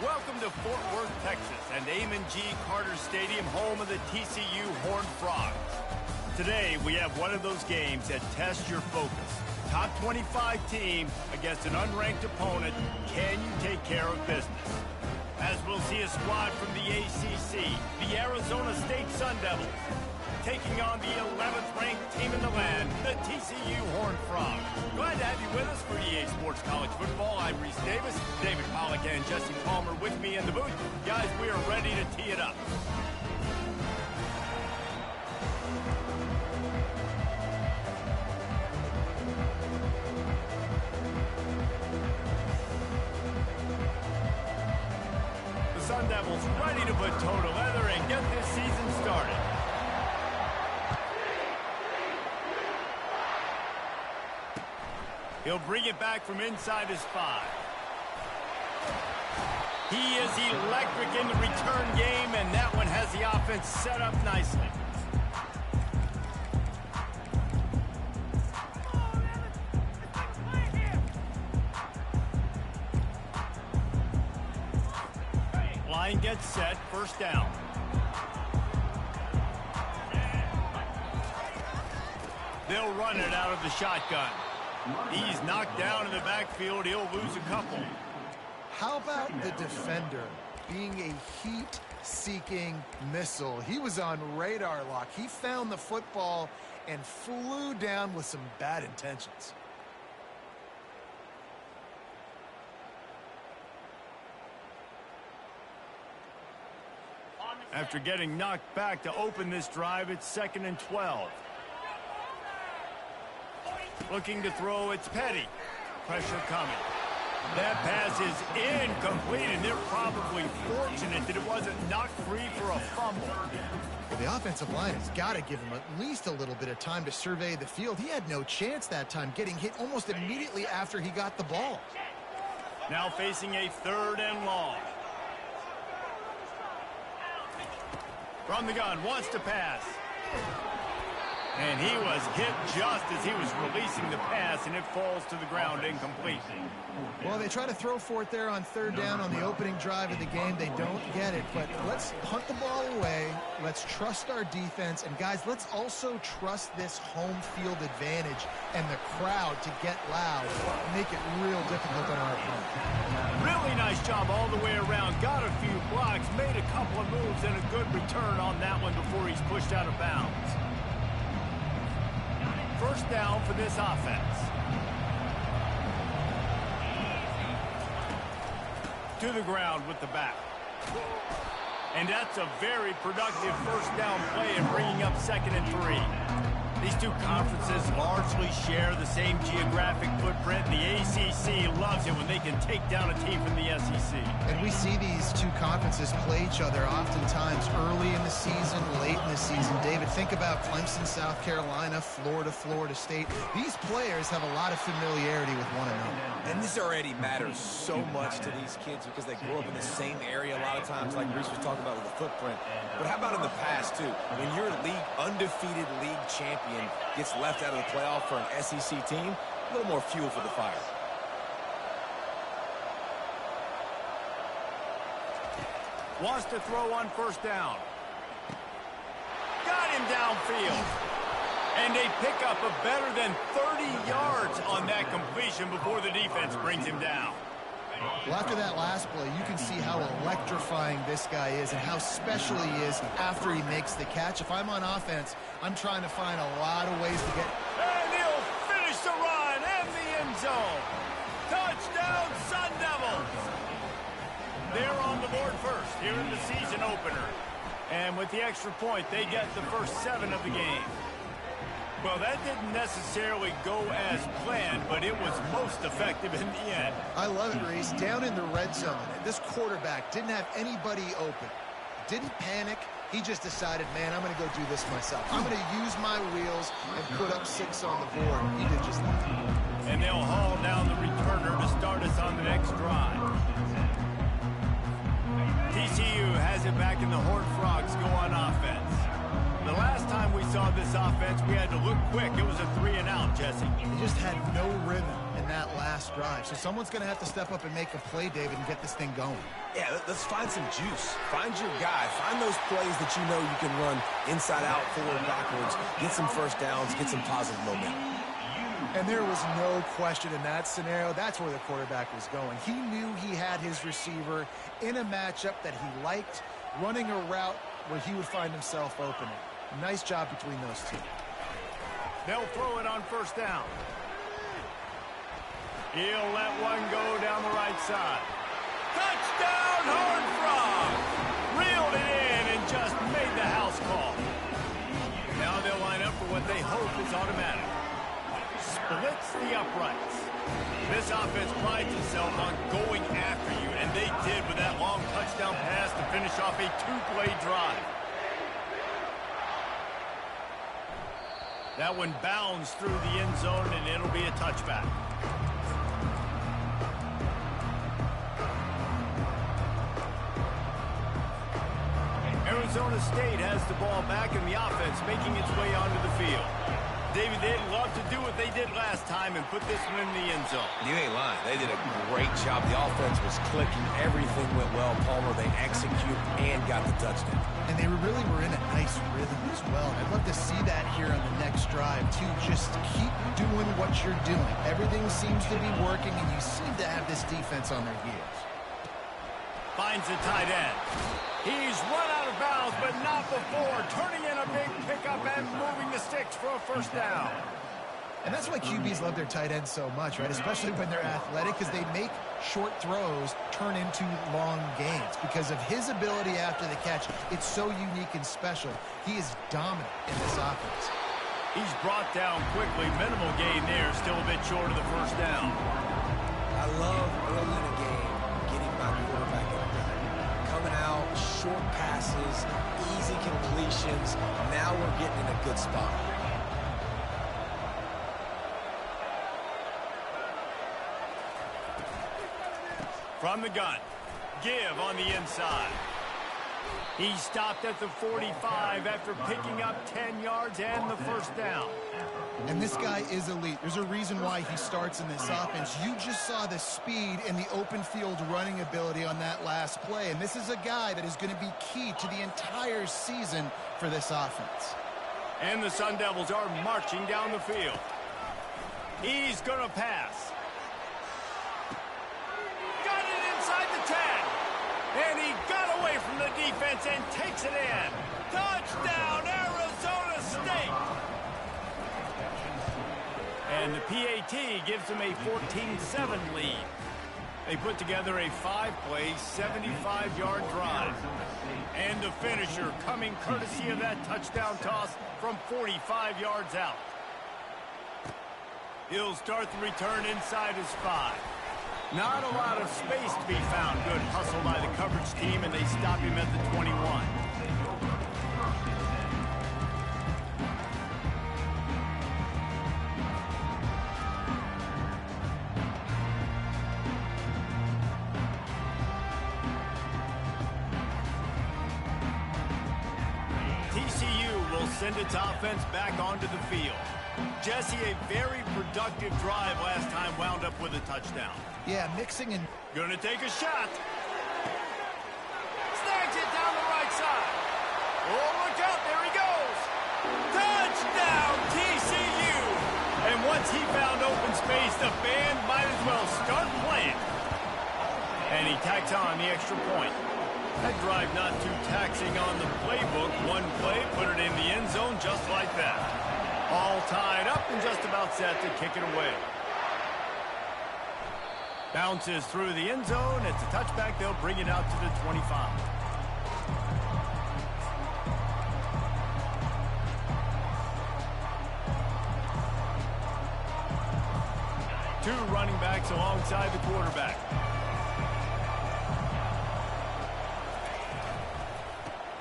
Welcome to Fort Worth, Texas, and Amon G. Carter Stadium, home of the TCU Horned Frogs. Today, we have one of those games that tests your focus. Top 25 team against an unranked opponent. Can you take care of business? As we'll see a squad from the ACC, the Arizona State Sun Devils, taking on the 11th ranked team in the land, the TCU Horned Frogs. Glad to have you with us for EA Sports College Football. I'm Reese Davis, David Pollack and Jesse Palmer with me in the booth. Guys, we are ready to tee it up. The Sun Devils ready to put toe to leather and get this season started. He'll bring it back from inside his 5. He is electric in the return game, and that one has the offense set up nicely. Line gets set, first down. They'll run it out of the shotgun. He's knocked down in the backfield. He'll lose a couple. How about the defender being a heat-seeking missile? He was on radar lock. He found the football and flew down with some bad intentions. After getting knocked back to open this drive, it's 2nd and 12. Looking to throw, it's Petty. Pressure coming. That pass is incomplete, and they're probably fortunate that it wasn't knocked free for a fumble. Well, the offensive line has got to give him at least a little bit of time to survey the field. He had no chance that time, getting hit almost immediately after he got the ball. Now facing a 3rd and long. From the gun, wants to pass. And he was hit just as he was releasing the pass, and it falls to the ground incomplete. Well, they try to throw for it there on 3rd down on the opening drive of the game. They don't get it, but let's hunt the ball away. Let's trust our defense. And, guys, let's also trust this home field advantage and the crowd to get loud and make it real difficult on our opponent. Really nice job all the way around. Got a few blocks, made a couple of moves, and a good return on that one before he's pushed out of bounds. First down for this offense. To the ground with the back. And that's a very productive first down play and bringing up 2nd and 3. These two conferences largely share the same geographic footprint. The ACC loves it when they can take down a team from the SEC. And we see these two conferences play each other oftentimes early in the season, late in the season. David, think about Clemson, South Carolina, Florida, Florida State. These players have a lot of familiarity with one another. And this already matters so much to these kids because they grew up in the same area a lot of times, like Reese was talking about with the footprint. But how about in the past, too? When your undefeated league champion gets left out of the playoff for an SEC team, a little more fuel for the fire. Wants to throw on first down. Got him downfield. And they pick up a better than 30 yards on that completion before the defense brings him down. Well, after that last play, you can see how electrifying this guy is and how special he is after he makes the catch. If I'm on offense, I'm trying to find a lot of ways to get... And he'll finish the run and the end zone. Touchdown, Sun Devils. They're on the board first here in the season opener. And with the extra point, they get the first 7 of the game. Well, that didn't necessarily go as planned, but it was most effective in the end. I love it, Reese. Down in the red zone, this quarterback didn't have anybody open. Didn't panic. He just decided, man, I'm going to go do this myself. I'm going to use my wheels and put up 6 on the board. He did just that. And they'll haul down the returner to start us on the next drive. TCU has it back in the Horned Frogs go on offense. The last time we saw this offense, we had to look quick. It was a 3-and-out, Jesse. They just had no rhythm in that last drive. So someone's going to have to step up and make a play, David, and get this thing going. Yeah, let's find some juice. Find your guy. Find those plays that you know you can run inside out, forward, backwards. Get some first downs. Get some positive momentum. And there was no question in that scenario. That's where the quarterback was going. He knew he had his receiver in a matchup that he liked, running a route where he would find himself opening. Nice job between those two. They'll throw it on first down. He'll let one go down the right side. Touchdown, Horned Frogs! Reeled it in and just made the house call. Now they'll line up for what they hope is automatic. Splits the uprights. This offense prides itself on going after you, and they did with that long touchdown pass to finish off a 2-play drive. That one bounds through the end zone, and it'll be a touchback. Arizona State has the ball back, and the offense making its way onto the field. David, they'd love to do what they did last time and put this one in the end zone. You ain't lying. They did a great job. The offense was clicking. Everything went well. Palmer, they execute and got the touchdown. And they really were in a nice rhythm as well. And I'd love to see that here on the next drive, too. Just keep doing what you're doing. Everything seems to be working, and you seem to have this defense on their heels. Finds the tight end. He's run out of bounds, but not before. Turning in a big pickup and moving the sticks for a first down. And that's why QBs love their tight ends so much, right? Especially when they're athletic, because they make short throws turn into long gains. Because of his ability after the catch, it's so unique and special. He is dominant in this offense. He's brought down quickly. Minimal gain there, still a bit short of the first down. I love early in a game getting my quarterback in there. Coming out, short passes, easy completions. Now we're getting in a good spot. From the gun, give on the inside. He stopped at the 45 after picking up 10 yards and the first down. And this guy is elite. There's a reason why he starts in this offense. You just saw the speed and the open field running ability on that last play. And this is a guy that is going to be key to the entire season for this offense. And the Sun Devils are marching down the field. He's going to pass. Got it inside the 10. And he got away from the defense and takes it in. Touchdown, Arizona State! And the PAT gives them a 14-7 lead. They put together a 5-play, 75-yard drive. And the finisher coming courtesy of that touchdown toss from 45 yards out. He'll start the return inside his 5. Not a lot of space to be found. Good hustle by the coverage team, and they stop him at the 21. TCU will send its offense back onto the field. Jesse, a very productive drive last time wound up with a touchdown. Yeah, mixing and... Gonna take a shot. Snags it down the right side. Oh, look out, there he goes. Touchdown, TCU. And once he found open space, the band might as well start playing. And he tacks on the extra point. That drive not too taxing on the playbook. One play, put it in the end zone just like that. All tied up and just about set to kick it away. Bounces through the end zone. It's a touchback. They'll bring it out to the 25. Two running backs alongside the quarterback.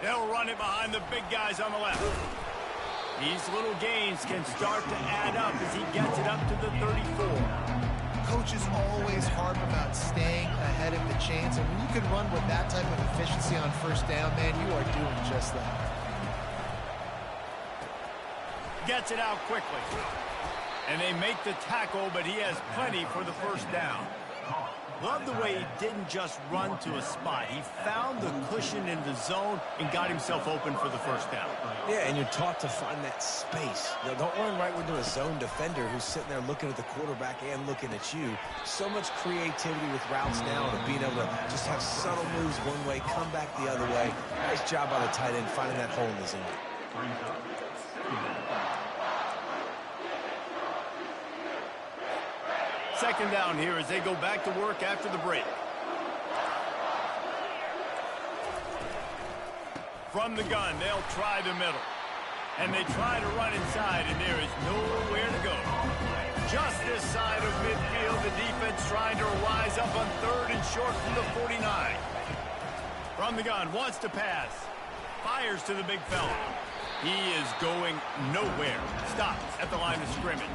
They'll run it behind the big guys on the left. These little gains can start to add up as he gets it up to the 34. Coaches always harp about staying ahead of the chains, and when you can run with that type of efficiency on first down, man, you are doing just that. Gets it out quickly. And they make the tackle, but he has plenty for the first down. Love the way he didn't just run to a spot. He found the cushion in the zone and got himself open for the first down. Yeah, and you're taught to find that space. You know, don't run right into a zone defender who's sitting there looking at the quarterback and looking at you. So much creativity with routes now and being able to just have subtle moves one way, come back the other way. Nice job by the tight end finding that hole in the zone. Second down here as they go back to work after the break. From the gun, they'll try the middle. And they try to run inside, and there is nowhere to go. Just this side of midfield, the defense trying to rise up on 3rd and short from the 49. From the gun, wants to pass. Fires to the big fella. He is going nowhere. Stops at the line of scrimmage.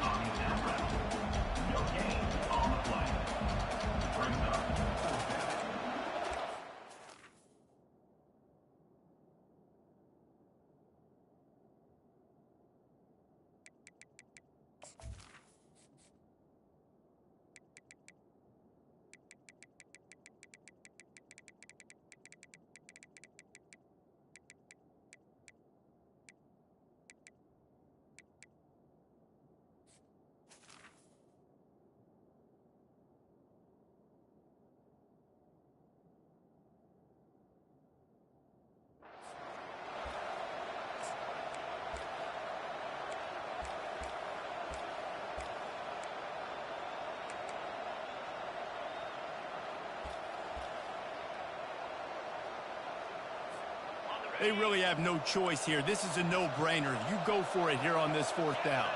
They really have no choice here. This is a no-brainer. You go for it here on this 4th down.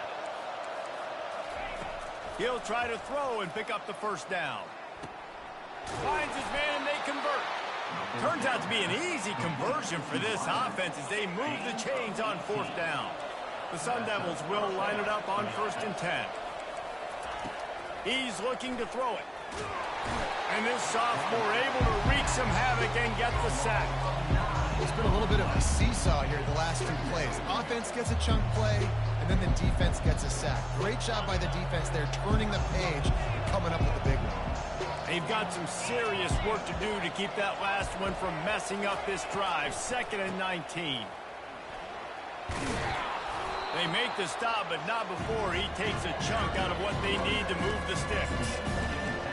He'll try to throw and pick up the first down. Finds his man and they convert. Turns out to be an easy conversion for this offense as they move the chains on 4th down. The Sun Devils will line it up on 1st and 10. He's looking to throw it. And this sophomore able to wreak some havoc and get the sack. It's been a little bit of a seesaw here the last 2 plays. Offense gets a chunk play, and then the defense gets a sack. Great job by the defense there, turning the page and coming up with a big one. They've got some serious work to do to keep that last one from messing up this drive. 2nd and 19. They make the stop, but not before he takes a chunk out of what they need to move the sticks.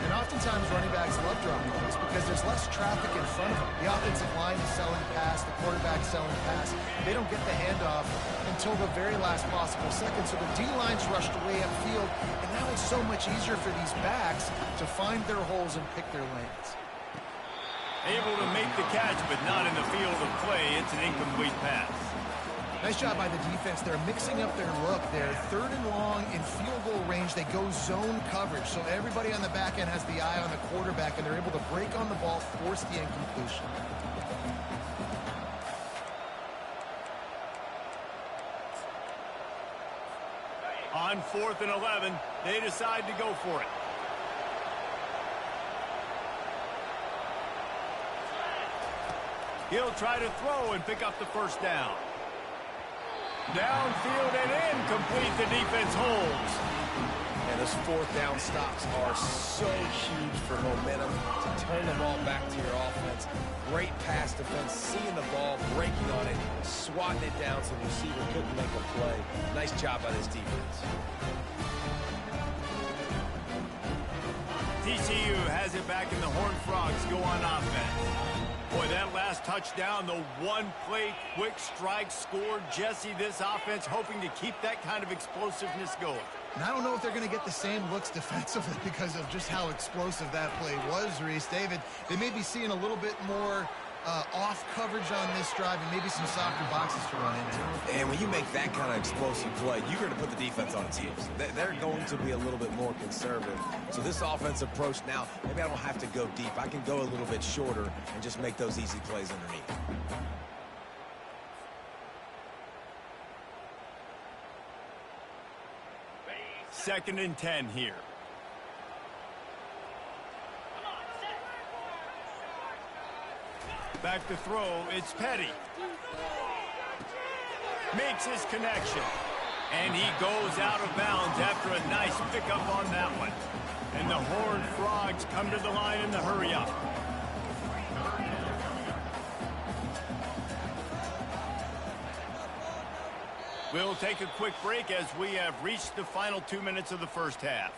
And oftentimes running backs love dropping this because there's less traffic in front of them. The offensive line is selling pass, the quarterback selling pass. They don't get the handoff until the very last possible second. So the D-line's rushed away upfield, and now it's so much easier for these backs to find their holes and pick their lanes. Able to make the catch, but not in the field of play. It's an incomplete pass. Nice job by the defense. They're mixing up their look. They're 3rd and long in field goal range. They go zone coverage. So everybody on the back end has the eye on the quarterback, and they're able to break on the ball, force the incompletion. On 4th and 11, they decide to go for it. He'll try to throw and pick up the first down. Downfield and incomplete. The defense holds. And those 4th down stops are so huge for momentum to turn the ball back to your offense. Great pass defense, seeing the ball, breaking on it, swatting it down so the receiver couldn't make a play. Nice job by this defense. TCU has it back and the Horned Frogs go on offense. Boy, that last touchdown, the one-play quick strike scored. Jesse, this offense hoping to keep that kind of explosiveness going. And I don't know if they're going to get the same looks defensively because of just how explosive that play was, Reese. David, they may be seeing a little bit more off coverage on this drive and maybe some softer boxes to run into. And when you make that kind of explosive play, you're going to put the defense on its heels. They're going to be a little bit more conservative. So this offensive approach now, maybe I don't have to go deep. I can go a little bit shorter and just make those easy plays underneath. Second and 10 here. Back to throw, it's Petty. Makes his connection. And he goes out of bounds after a nice pickup on that one. And the Horned Frogs come to the line in the hurry-up. We'll take a quick break as we have reached the final 2 minutes of the first half.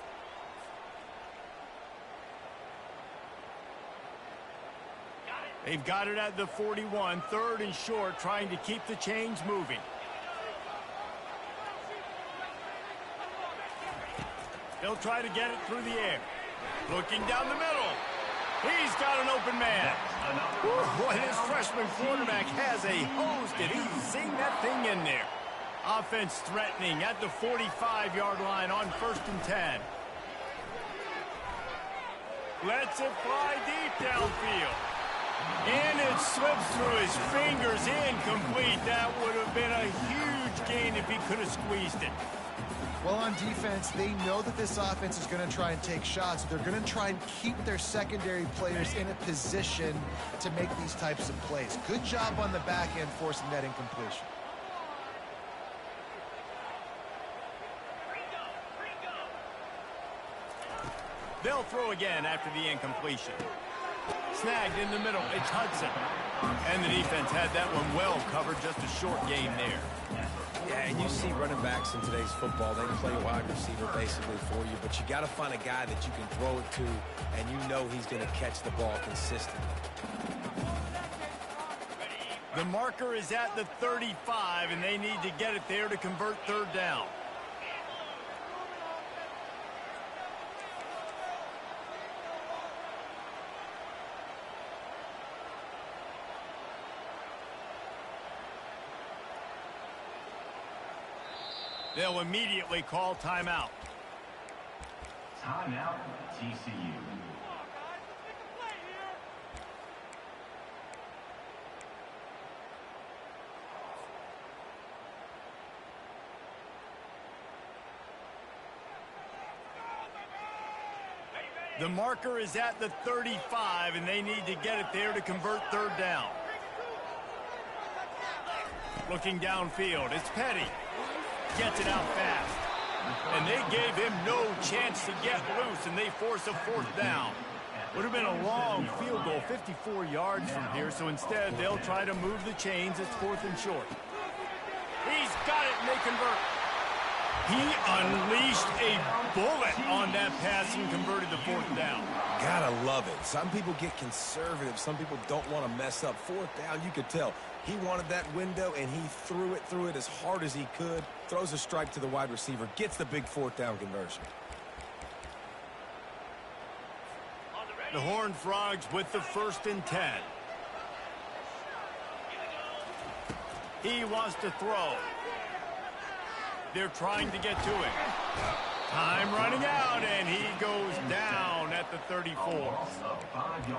They've got it at the 41, 3rd and short, trying to keep the chains moving. He'll try to get it through the air. Looking down the middle. He's got an open man. Boy, this freshman quarterback has a host, and he's seen that thing in there. Offense threatening at the 45-yard line on 1st and 10. Lets it fly deep downfield. And it slips through his fingers, incomplete. That would have been a huge gain if he could have squeezed it. Well, on defense, they know that this offense is going to try and take shots. They're going to try and keep their secondary players in a position to make these types of plays. Good job on the back end forcing that incompletion. They'll throw again after the incompletion. Snagged in the middle. It's Hudson. And the defense had that one well covered. Just a short game there. Yeah, and you see running backs in today's football, they play wide receiver basically for you, but you got to find a guy that you can throw it to, and you know he's going to catch the ball consistently. The marker is at the 35, and they need to get it there to convert 3rd down. They'll immediately call timeout. Timeout, TCU. The marker is at the 35, and they need to get it there to convert 3rd down. Looking downfield, it's Petty. Gets it out fast. And they gave him no chance to get loose, and they force a 4th down. Would have been a long field goal, 54 yards from here, so instead they'll try to move the chains. It's 4th and short. He's got it, and they convert. He unleashed a bullet on that pass and converted the 4th down. Gotta love it. Some people get conservative. Some people don't want to mess up. 4th down, you could tell. He wanted that window, and he threw it as hard as he could. Throws a strike to the wide receiver. Gets the big 4th down conversion. The Horned Frogs with the 1st and 10. He wants to throw. They're trying to get to him. Time running out, and he goes down at the 34.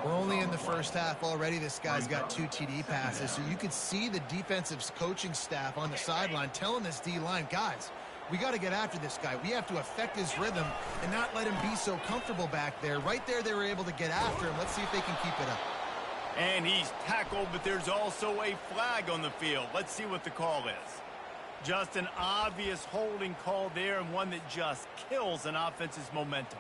We're only in the first half already. This guy's got 2 TD passes, so you could see the defensive coaching staff on the sideline telling this D-line, guys, we got to get after this guy. We have to affect his rhythm and not let him be so comfortable back there. Right there, they were able to get after him. Let's see if they can keep it up. And he's tackled, but there's also a flag on the field. Let's see what the call is. Just an obvious holding call there, and one that just kills an offense's momentum.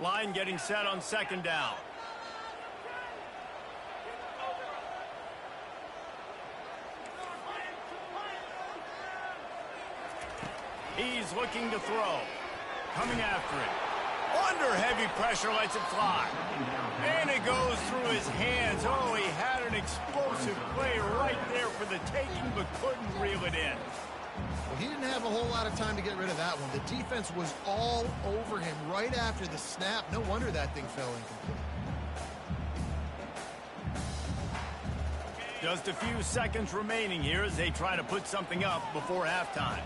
Line getting set on 2nd down. He's looking to throw. Coming after it. Under heavy pressure, lets it fly. And it goes through his hands. Oh, he had an explosive play right there for the taking, but couldn't reel it in. Well, he didn't have a whole lot of time to get rid of that one. The defense was all over him right after the snap. No wonder that thing fell incomplete. Just a few seconds remaining here as they try to put something up before halftime.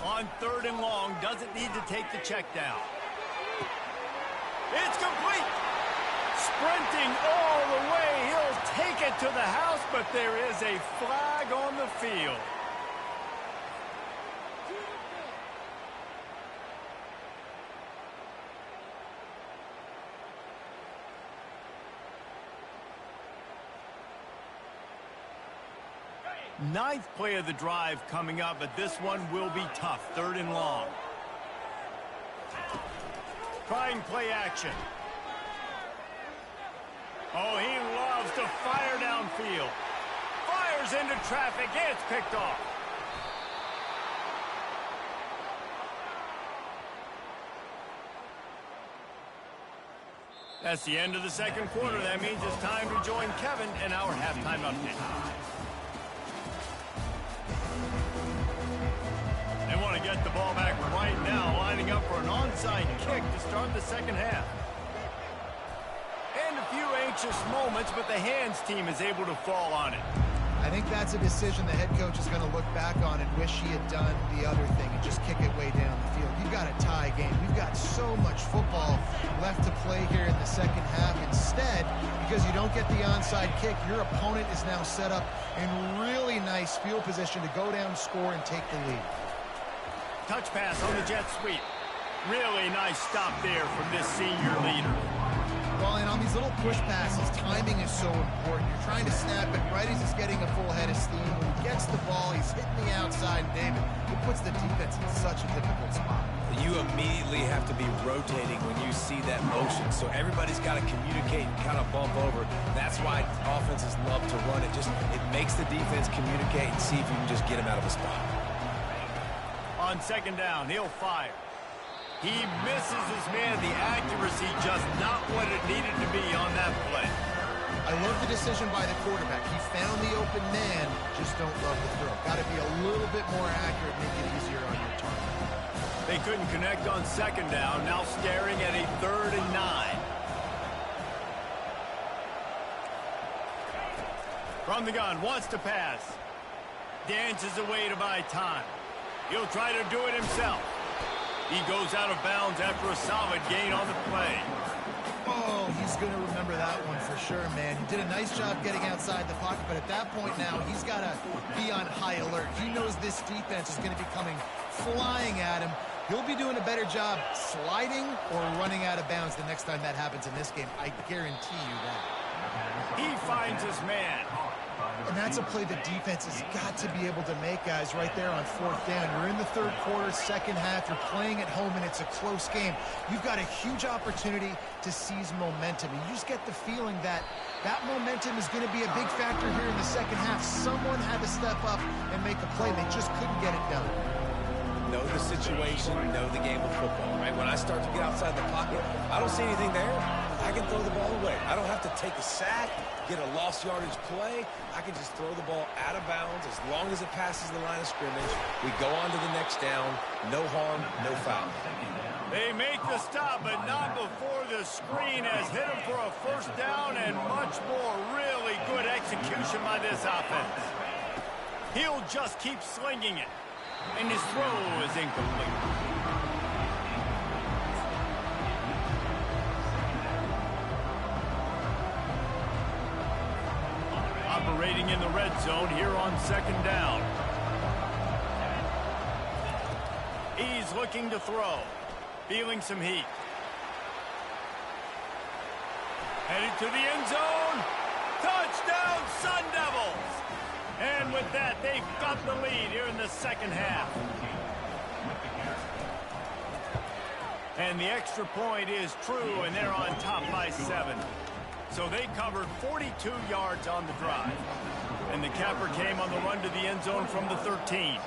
On 3rd and long, doesn't need to take the check down. It's complete. Sprinting all the way. He'll take it to the house, but there is a flag on the field. Ninth play of the drive coming up, but this one will be tough. 3rd and long. Trying play action. Oh, he loves to fire downfield. Fires into traffic. It's picked off. That's the end of the second quarter. That means it's time to join Kevin in our halftime update. They want to get the ball back right now, lining up for an onside kick to start the second half. And a few anxious moments, but the hands team is able to fall on it. I think that's a decision the head coach is going to look back on and wish he had done the other thing and just kick it way down the field. You've got a tie game. We've got so much football left to play here in the second half. Instead, because you don't get the onside kick, your opponent is now set up in really nice field position to go down, score, and take the lead. Touch pass on the jet sweep. Really nice stop there from this senior leader. Well, and on these little push passes, timing is so important. You're trying to snap it right as he's getting a full head of steam. When he gets the ball, he's hitting the outside, David. It puts the defense in such a difficult spot. You immediately have to be rotating when you see that motion. So everybody's got to communicate and kind of bump over. That's why offenses love to run it. It makes the defense communicate and see if you can just get him out of a spot. On second down, he'll fire. He misses his man. The accuracy just not what it needed to be on that play. I love the decision by the quarterback. He found the open man, just don't love the throw. Got to be a little bit more accurate, make it easier on your target. They couldn't connect on second down, now staring at a 3rd and 9. From the gun, wants to pass. Dances away to buy time. He'll try to do it himself. He goes out of bounds after a solid gain on the play. Oh, he's going to remember that one for sure, man. He did a nice job getting outside the pocket, but at that point now, he's got to be on high alert. He knows this defense is going to be coming flying at him. He'll be doing a better job sliding or running out of bounds the next time that happens in this game. I guarantee you that. He finds his man. And that's a play the defense has got to be able to make, guys, right there on 4th down. You're in the 3rd quarter, second half. You're playing at home, and it's a close game. You've got a huge opportunity to seize momentum. And you just get the feeling that that momentum is going to be a big factor here in the second half. Someone had to step up and make a play. They just couldn't get it done. Know the situation, know the game of football, right? When I start to get outside the pocket, I don't see anything there. I can throw the ball away. I don't have to take a sack, get a lost yardage play. I can just throw the ball out of bounds as long as it passes the line of scrimmage. We go on to the next down. No harm, no foul. They make the stop, but not before the screen has hit him for a 1st down and much more. Really good execution by this offense. He'll just keep slinging it. And his throw is incomplete. Operating in the red zone here on second down. He's looking to throw. Feeling some heat. Headed to the end zone. Touchdown, Sun Devils! And with that, they've got the lead here in the second half. And the extra point is true, and they're on top by 7. So they covered 42 yards on the drive. And the capper came on the run to the end zone from the 13.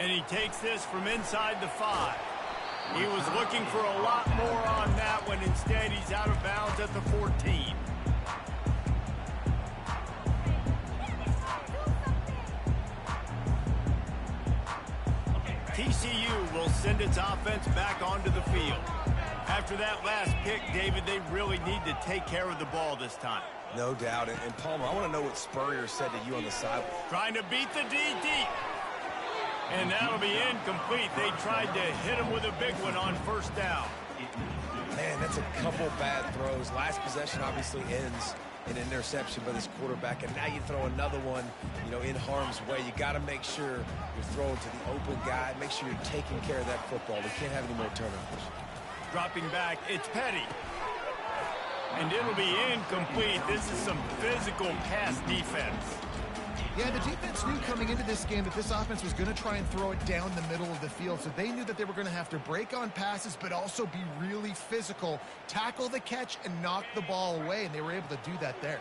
And he takes this from inside the 5. He was looking for a lot more on that one. Instead, he's out of bounds at the 14. TCU will send its offense back onto the field. After that last pick, David, they really need to take care of the ball this time. No doubt. And Palmer, I want to know what Spurrier said to you on the side. Trying to beat the D deep. And that'll be incomplete. They tried to hit him with a big one on 1st down. Man, that's a couple bad throws. Last possession obviously ends in an interception by this quarterback, and now you throw another one, in harm's way. You got to make sure you're throwing to the open guy. Make sure you're taking care of that football. We can't have any more turnovers. Dropping back, it's Petty. And it'll be incomplete. This is some physical pass defense. Yeah, the defense knew coming into this game that this offense was going to try and throw it down the middle of the field, so they knew that they were going to have to break on passes but also be really physical, tackle the catch, and knock the ball away, and they were able to do that there.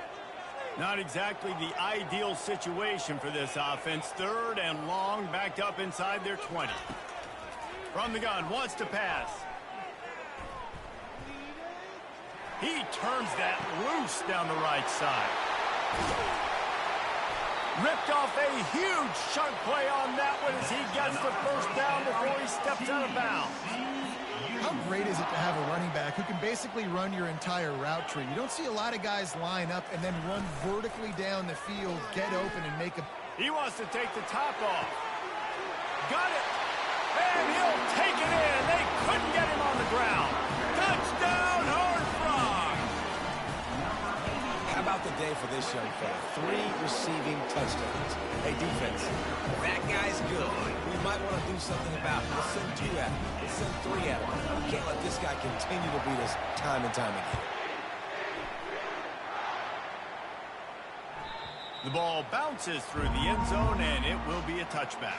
Not exactly the ideal situation for this offense. 3rd and long, backed up inside their 20. From the gun, wants to pass. He turns that loose down the right side. Ripped off a huge chunk play on that one as he gets the first down before he steps out of bounds. How great is it to have a running back who can basically run your entire route tree? You don't see a lot of guys line up and then run vertically down the field, get open, and make a... He wants to take the top off. Got it. And he'll take it in. They couldn't get him on the ground. Touchdown, Horned Frogs. How about the day for this young fella? 3 receiving touchdowns. Hey, defense, that guy's good. We might want to do something about it. Let's send 2 at him. Let's send 3 at him. We can't let this guy continue to beat us time and time again. The ball bounces through the end zone, and it will be a touchback.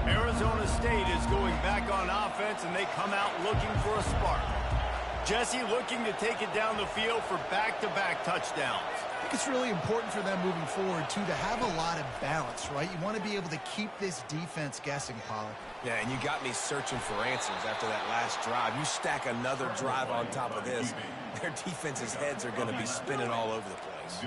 Arizona State is going back on offense, and they come out looking for a spark. Jesse looking to take it down the field for back-to-back touchdowns. I think it's really important for them moving forward, too, to have a lot of balance, right? You want to be able to keep this defense guessing, Pollard. Yeah, and you got me searching for answers after that last drive. You stack another drive on top of this, their defense's heads are going to be spinning all over the place.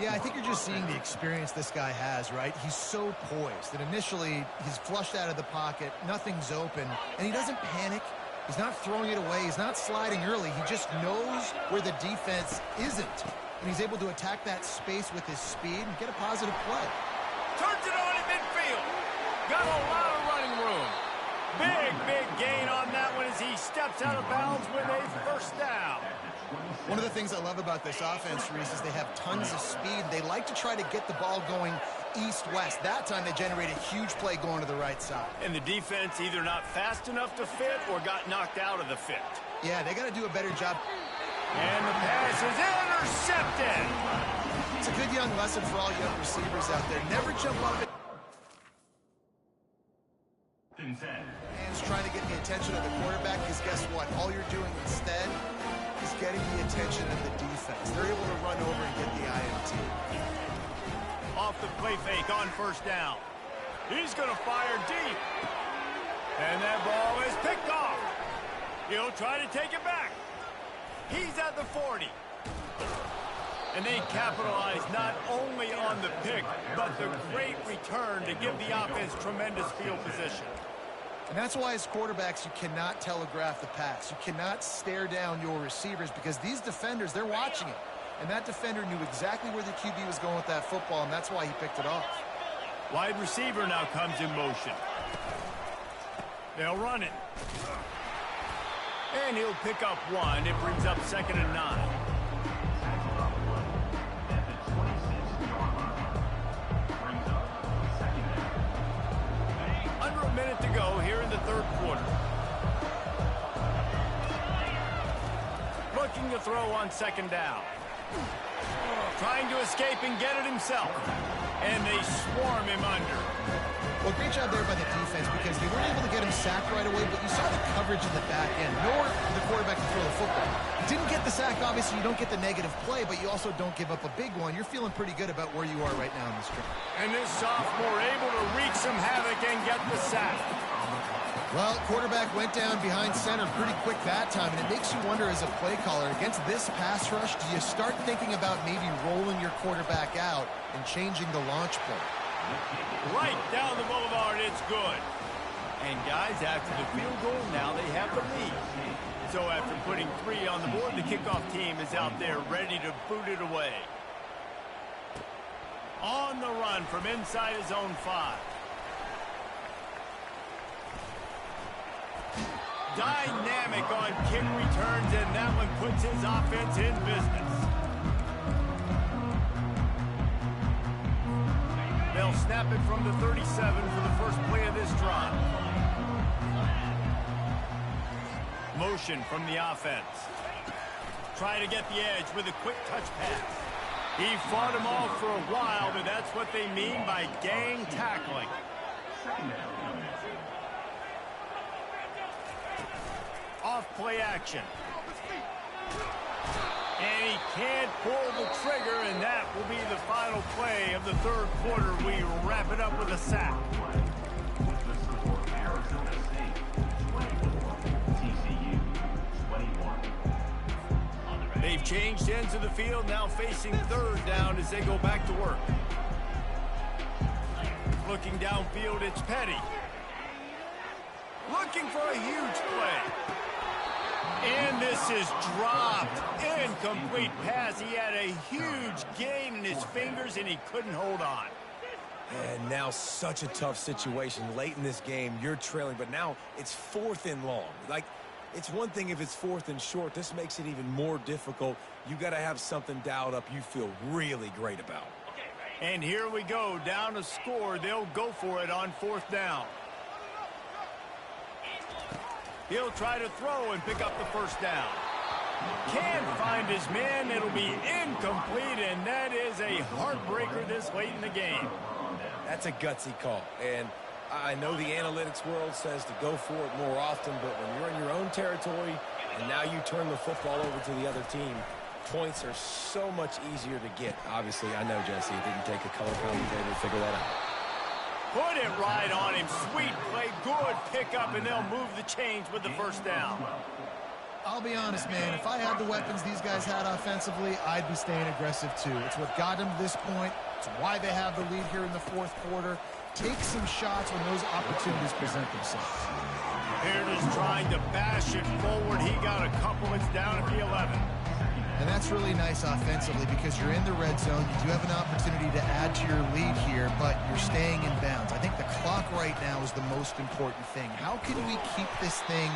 Yeah, I think you're just seeing the experience this guy has, right? He's so poised that initially he's flushed out of the pocket, nothing's open, and he doesn't panic. He's not throwing it away. He's not sliding early. He just knows where the defense isn't, and he's able to attack that space with his speed and get a positive play. Turns it on in midfield. Got a lot of running room. Big gain on that one as he steps out of bounds with a first down. One of the things I love about this offense, Reese, is they have tons of speed. They like to try to get the ball going east-west. That time they generate a huge play going to the right side. And the defense either not fast enough to fit or got knocked out of the fit. Yeah, they got to do a better job. And the pass is intercepted. It's a good young lesson for all young receivers out there. Never jump up at... Hands trying to get the attention of the quarterback, because guess what? All you're doing instead is getting the attention of the defense. They're able to run over and get the INT. Off the play fake on first down. He's going to fire deep. And that ball is picked off. He'll try to take it back. He's at the 40. And they capitalize not only on the pick, but the great return to give the offense tremendous field position. And that's why as quarterbacks, you cannot telegraph the pass. You cannot stare down your receivers, because these defenders, they're watching it. And that defender knew exactly where the QB was going with that football, and that's why he picked it off. Wide receiver now comes in motion. They'll run it. And he'll pick up 1. It brings up 2nd and 9. Under a minute to go here in the 3rd quarter. Looking to throw on 2nd down. Trying to escape and get it himself. And they swarm him under. Well, great job there by the defense, because they weren't able to get him sacked right away, but you saw the coverage in the back end. Nor the quarterback to throw the football. Didn't get the sack, obviously. You don't get the negative play, but you also don't give up a big one. You're feeling pretty good about where you are right now in this game. And this sophomore able to wreak some havoc and get the sack. Well, quarterback went down behind center pretty quick that time, and it makes you wonder as a play caller, against this pass rush, do you start thinking about maybe rolling your quarterback out and changing the launch point? Right down the boulevard, it's good. And guys, after the field goal, now they have the lead. So after putting 3 on the board, the kickoff team is out there ready to boot it away. On the run from inside his own 5. Dynamic on kick returns, and that one puts his offense in business. They'll snap it from the 37 for the first play of this drive. Motion from the offense. Try to get the edge with a quick touch pass. He fought him off for a while, but that's what they mean by gang tackling. Off play action. And he can't pull the trigger, and that will be the final play of the third quarter. We wrap it up with a sack. They've changed ends of the field, now facing third down as they go back to work. Looking downfield, it's Petty. Looking for a huge play. And this is dropped. Incomplete pass. He had a huge gain in his fingers, and he couldn't hold on. And now such a tough situation. Late in this game, you're trailing, but now it's 4th and long. Like, it's one thing if it's 4th and short. This makes it even more difficult. You got to have something dialed up you feel really great about. And here we go. Down a score. They'll go for it on 4th down. He'll try to throw and pick up the first down. Can't find his man. It'll be incomplete, and that is a heartbreaker this late in the game. That's a gutsy call, and I know the analytics world says to go for it more often, but when you're in your own territory and now you turn the football over to the other team, points are so much easier to get. Obviously, I know, Jesse, it didn't take a color commentator to figure that out. Put it right on him. Sweet play, good pickup, and they'll move the chains with the first down. I'll be honest, man. If I had the weapons these guys had offensively, I'd be staying aggressive too. It's what got them to this point. It's why they have the lead here in the 4th quarter. Take some shots when those opportunities present themselves. Baird is trying to bash it forward. He got a couple. It's down at the 11. And that's really nice offensively because you're in the red zone. You do have an opportunity to add to your lead here, but you're staying in bounds. I think the clock right now is the most important thing. How can we keep this thing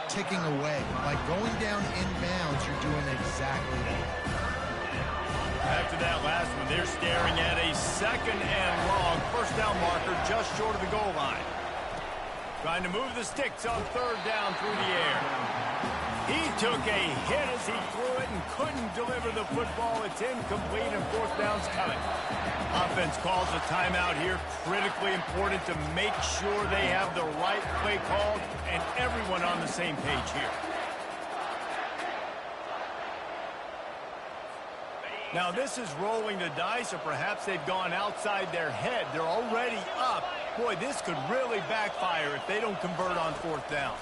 ticking away? By going down in bounds, you're doing exactly that. After that last one, they're staring at a 2nd and long. First down marker just short of the goal line. Trying to move the sticks on 3rd down through the air. He took a hit as he threw it and couldn't deliver the football. It's incomplete and 4th down's coming. Offense calls a timeout here. Critically important to make sure they have the right play called and everyone on the same page here. Now this is rolling the dice, or perhaps they've gone outside their head. They're already up. Boy, this could really backfire if they don't convert on 4th down.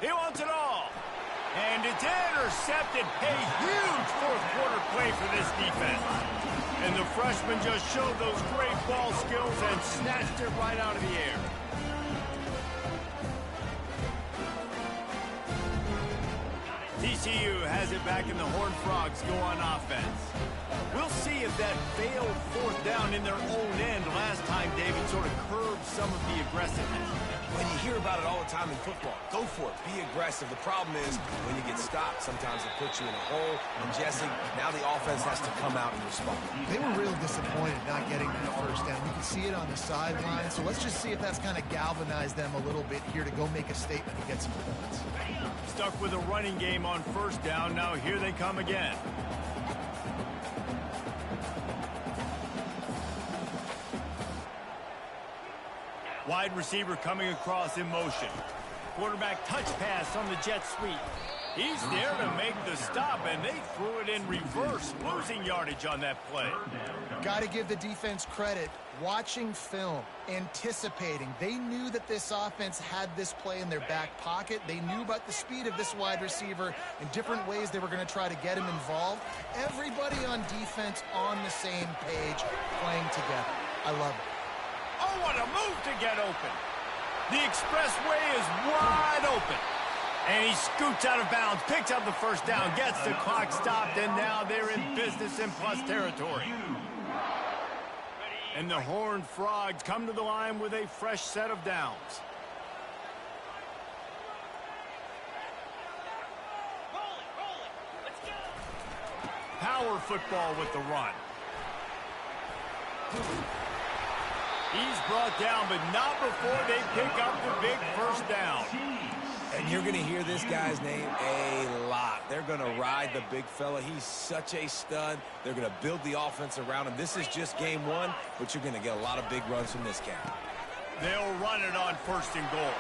He wants it all. And it's intercepted. A huge 4th quarter play for this defense. And the freshman just showed those great ball skills and snatched it right out of the air. TCU has it back, and the Horned Frogs go on offense. We'll see if that failed 4th down in their own end last time, David, sort of curbed some of the aggressiveness. When you hear about it all the time in football, go for it. Be aggressive. The problem is when you get stopped, sometimes it puts you in a hole. And, Jesse, now the offense has to come out and respond. They were real disappointed not getting that first down. You can see it on the sideline. So let's just see if that's kind of galvanized them a little bit here to go make a statement and get some points. Stuck with a running game on 1st down. Now here they come again. Wide receiver coming across in motion. Quarterback touch pass on the jet sweep. He's there to make the stop, and they threw it in reverse, losing yardage on that play. Got to give the defense credit. Watching film, anticipating. They knew that this offense had this play in their back pocket. They knew about the speed of this wide receiver and different ways they were going to try to get him involved. Everybody on defense on the same page, playing together. I love it. Oh, what a move to get open. The expressway is wide open. And he scoots out of bounds, picks up the first down, gets the clock stopped, and now they're in business in plus territory. And the Horned Frogs come to the line with a fresh set of downs. Power football with the run. He's brought down, but not before they pick up the big first down. And you're going to hear this guy's name a lot. They're going to ride the big fella. He's such a stud. They're going to build the offense around him. This is just game one, but you're going to get a lot of big runs from this guy. They'll run it on 1st and goal.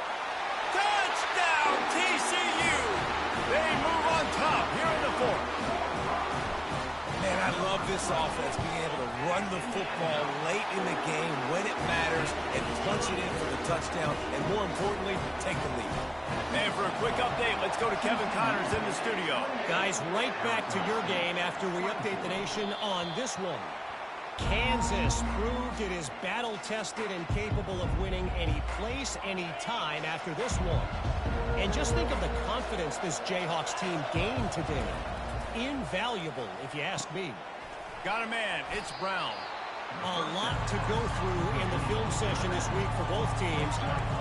Touchdown, TCU! They move on top here in the 4th. Man, I love this offense, being able to run the football late in the game when it matters and punch it in for the touchdown, and more importantly, take the lead. And for a quick update, let's go to Kevin Connors in the studio. Guys, right back to your game after we update the nation on this one. Kansas proved it is battle-tested and capable of winning any place, any time after this one. And just think of the confidence this Jayhawks team gained today. Invaluable, if you ask me. Got a man. It's Brown. A lot to go through in the film session this week for both teams.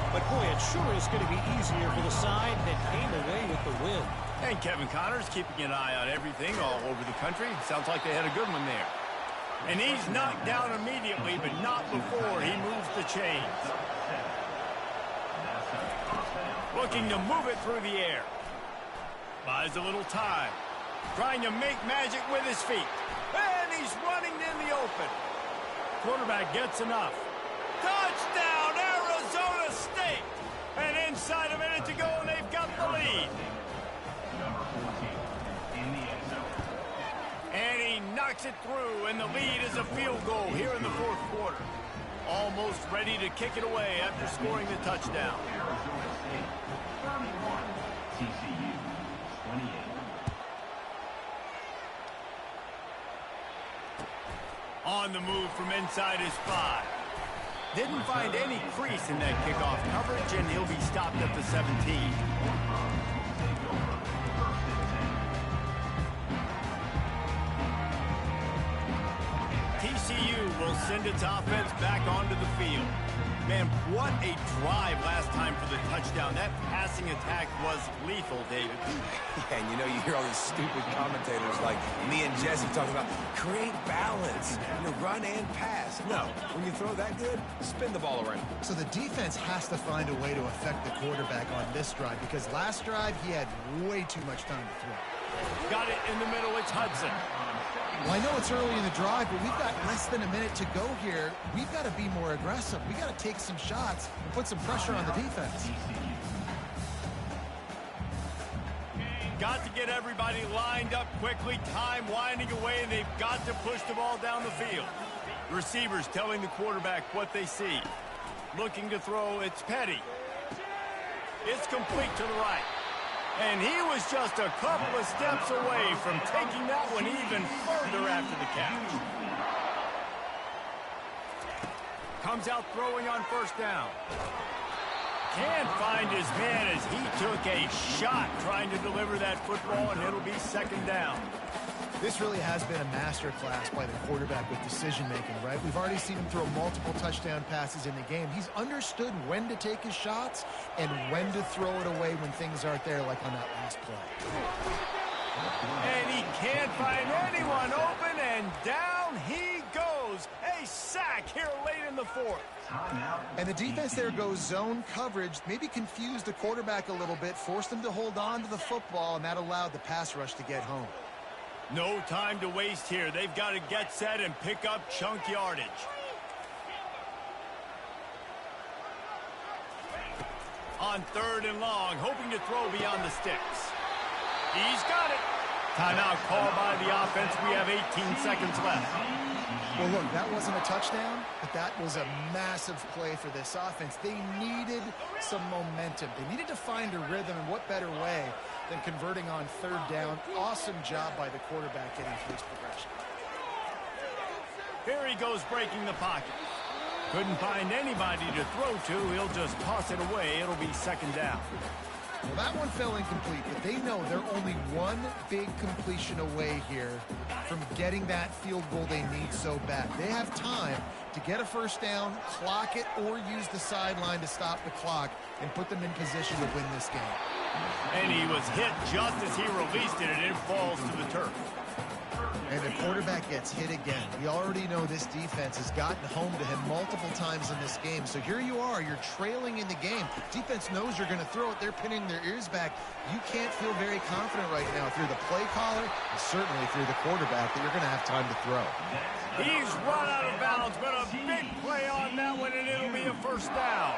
But, boy, it sure is going to be easier for the side that came away with the win. And Kevin Connors keeping an eye on everything all over the country. Sounds like they had a good one there. And he's knocked down immediately, but not before he moves the chains. Looking to move it through the air. Buys a little time. Trying to make magic with his feet. And he's running in the open. Quarterback gets enough. Touchdown, Arizona State! And inside a minute to go, and they've got the lead. And he knocks it through, and the lead is a field goal here in the 4th quarter. Almost ready to kick it away after scoring the touchdown. On the move from inside his 5. Didn't find any crease in that kickoff coverage, and he'll be stopped at the 17. TCU will send its offense back onto the field. Man, what a drive last time for the touchdown. That passing attack was lethal, David. Yeah, and you know, you hear all these stupid commentators like me and Jesse talking about create balance, run and pass. No, when you throw that good, spin the ball around. So the defense has to find a way to affect the quarterback on this drive, because last drive he had way too much time to throw. Got it in the middle. It's Hudson. Well, I know it's early in the drive, but we've got less than a minute to go here. We've got to be more aggressive. We've got to take some shots and put some pressure on the defense. Got to get everybody lined up quickly. Time winding away, and they've got to push the ball down the field. Receivers telling the quarterback what they see. Looking to throw, it's Petty. It's complete to the right. And he was just a couple of steps away from taking that one even further after the catch. Comes out throwing on 1st down. Can't find his man as he took a shot trying to deliver that football, and it'll be 2nd down. This really has been a master class by the quarterback with decision-making, right? We've already seen him throw multiple touchdown passes in the game. He's understood when to take his shots and when to throw it away when things aren't there, like on that last play. And he can't find anyone open, and down he goes. A sack here late in the 4th. And the defense there goes zone coverage, maybe confused the quarterback a little bit, forced him to hold on to the football, and that allowed the pass rush to get home. No time to waste here. They've got to get set and pick up chunk yardage. On 3rd and long, hoping to throw beyond the sticks. He's got it. Timeout called by the offense. We have 18 seconds left. Well, look, that wasn't a touchdown, but that was a massive play for this offense. They needed some momentum. They needed to find a rhythm, and what better way than converting on 3rd down. Awesome job by the quarterback getting through his progression. Here he goes breaking the pocket. Couldn't find anybody to throw to. He'll just toss it away. It'll be 2nd down. Well, that one fell incomplete, but they know they're only one big completion away here from getting that field goal they need so bad. They have time to get a 1st down, clock it, or use the sideline to stop the clock and put them in position to win this game. And he was hit just as he released it, and it falls to the turf. And the quarterback gets hit again. We already know this defense has gotten home to him multiple times in this game. So here you are, you're trailing in the game. Defense knows you're going to throw it. They're pinning their ears back. You can't feel very confident right now through the play caller and certainly through the quarterback that you're going to have time to throw. He's run out of bounds, but a big play on that one, and it'll be a first down.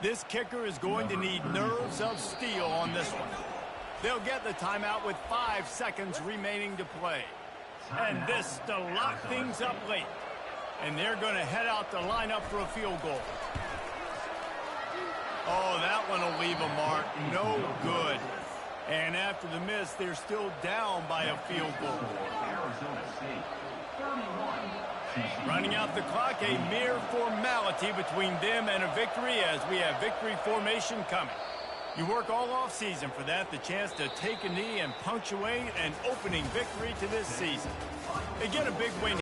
This kicker is going to need nerves of steel on this one. They'll get the timeout with 5 seconds remaining to play. And this to lock things up late. And they're going to head out to line up for a field goal. Oh, that one will leave a mark. No good. And after the miss, they're still down by a field goal. Running out the clock, a mere formality between them and a victory as we have victory formation coming. You work all off season for that, the chance to take a knee and punctuate an opening victory to this season. They get a big win